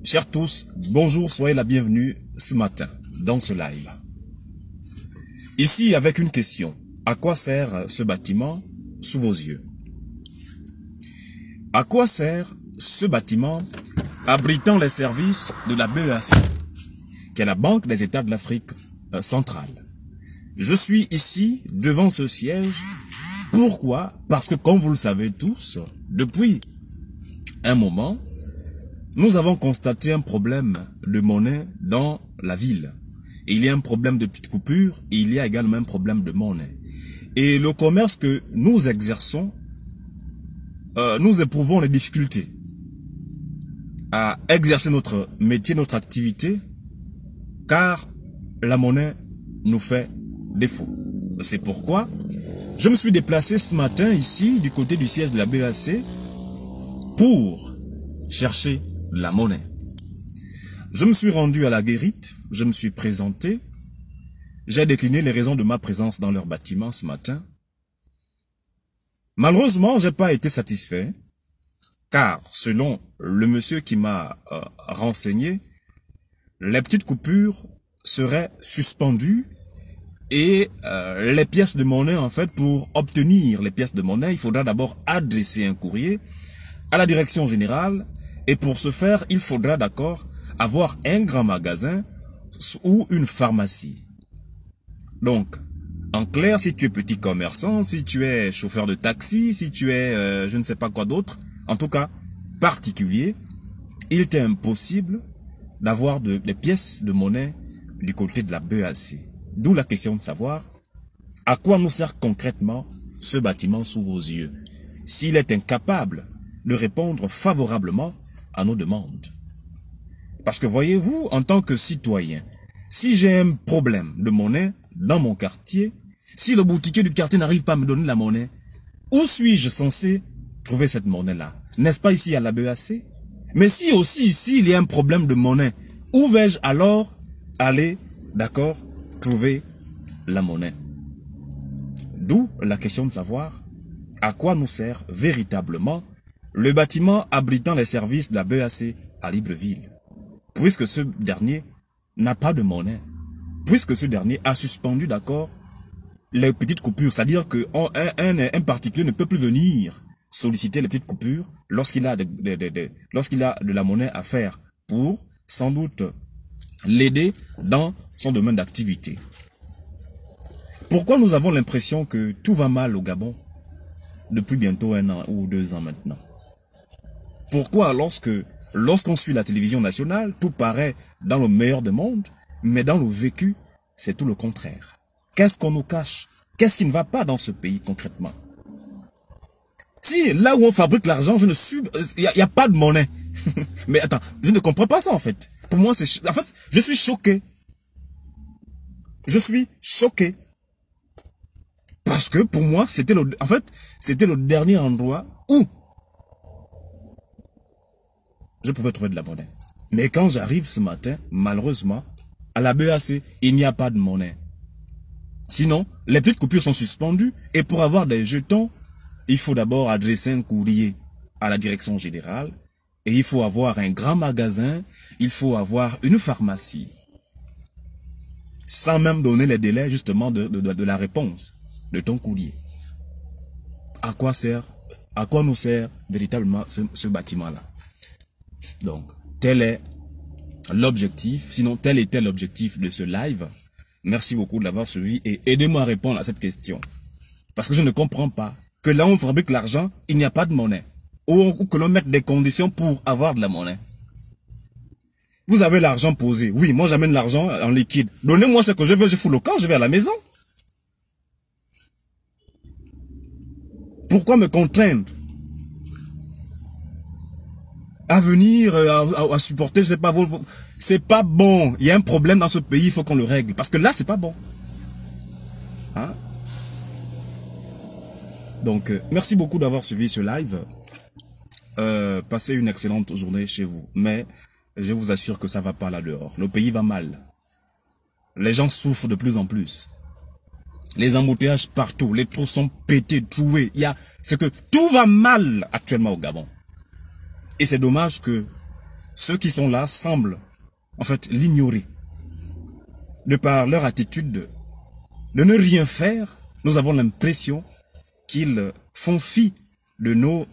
Chers tous, bonjour, soyez la bienvenue ce matin dans ce live. Ici avec une question. À quoi sert ce bâtiment sous vos yeux? À quoi sert ce bâtiment abritant les services de la BEAC, qui est la Banque des États de l'Afrique centrale? Je suis ici devant ce siège. Pourquoi? Parce que comme vous le savez tous, depuis un moment, nous avons constaté un problème de monnaie dans la ville. Il y a un problème de petites coupures et il y a également un problème de monnaie. Et le commerce que nous exerçons, nous éprouvons les difficultés à exercer notre métier, notre activité, car la monnaie nous fait défaut. C'est pourquoi je me suis déplacé ce matin ici, du côté du siège de la BEAC, pour chercher la monnaie. Je me suis rendu à la guérite, je me suis présenté, j'ai décliné les raisons de ma présence dans leur bâtiment ce matin. Malheureusement, j'ai pas été satisfait, car selon le monsieur qui m'a renseigné, les petites coupures seraient suspendues et les pièces de monnaie, en fait, pour obtenir les pièces de monnaie, il faudra d'abord adresser un courrier à la direction générale. Et pour ce faire, il faudra d'accord avoir un grand magasin ou une pharmacie. Donc, en clair, si tu es petit commerçant, si tu es chauffeur de taxi, si tu es je ne sais pas quoi d'autre, en tout cas particulier, il t'est impossible d'avoir des pièces de monnaie du côté de la BEAC. D'où la question de savoir à quoi nous sert concrètement ce bâtiment sous vos yeux, s'il est incapable de répondre favorablement à nos demandes. Parce que voyez-vous, en tant que citoyen, si j'ai un problème de monnaie dans mon quartier, si le boutiquier du quartier n'arrive pas à me donner la monnaie, où suis-je censé trouver cette monnaie-là? N'est-ce pas ici à la BEAC? Mais si aussi ici il y a un problème de monnaie, où vais-je alors aller, d'accord, trouver la monnaie? D'où la question de savoir à quoi nous sert véritablement le bâtiment abritant les services de la BEAC à Libreville, puisque ce dernier n'a pas de monnaie, puisque ce dernier a suspendu, d'accord, les petites coupures, c'est-à-dire que un particulier ne peut plus venir solliciter les petites coupures lorsqu'il a de la monnaie à faire pour, sans doute, l'aider dans son domaine d'activité. Pourquoi nous avons l'impression que tout va mal au Gabon depuis bientôt 1 an ou 2 ans maintenant? Pourquoi lorsqu'on suit la télévision nationale, tout paraît dans le meilleur des mondes, mais dans le vécu, c'est tout le contraire? Qu'est-ce qu'on nous cache? Qu'est-ce qui ne va pas dans ce pays concrètement? Si là où on fabrique l'argent, il y a pas de monnaie. Mais attends, je ne comprends pas ça en fait. Pour moi, je suis choqué. Je suis choqué. Parce que pour moi, c'était le dernier endroit où je pouvais trouver de la monnaie. Mais quand j'arrive ce matin, malheureusement, à la BEAC, il n'y a pas de monnaie. Sinon, les petites coupures sont suspendues et pour avoir des jetons, il faut d'abord adresser un courrier à la direction générale et il faut avoir un grand magasin, il faut avoir une pharmacie. Sans même donner les délais justement de la réponse de ton courrier. À quoi nous sert véritablement ce bâtiment-là? Donc, tel est l'objectif, sinon tel était l'objectif de ce live. Merci beaucoup de l'avoir suivi et aidez-moi à répondre à cette question. Parce que je ne comprends pas que là où on fabrique l'argent, il n'y a pas de monnaie. Ou que l'on mette des conditions pour avoir de la monnaie. Vous avez l'argent posé. Oui, moi j'amène l'argent en liquide. Donnez-moi ce que je veux, je fous le camp, je vais à la maison. Pourquoi me contraindre à venir, à supporter, je sais pas, c'est pas bon. Il y a un problème dans ce pays, il faut qu'on le règle. Parce que là, c'est pas bon. Hein? Donc, merci beaucoup d'avoir suivi ce live. Passez une excellente journée chez vous. Mais, je vous assure que ça va pas là dehors. Le pays va mal. Les gens souffrent de plus en plus. Les embouteillages partout, les trous sont pétés, troués. C'est que tout va mal actuellement au Gabon. Et c'est dommage que ceux qui sont là semblent en fait l'ignorer. De par leur attitude de ne rien faire, nous avons l'impression qu'ils font fi de nos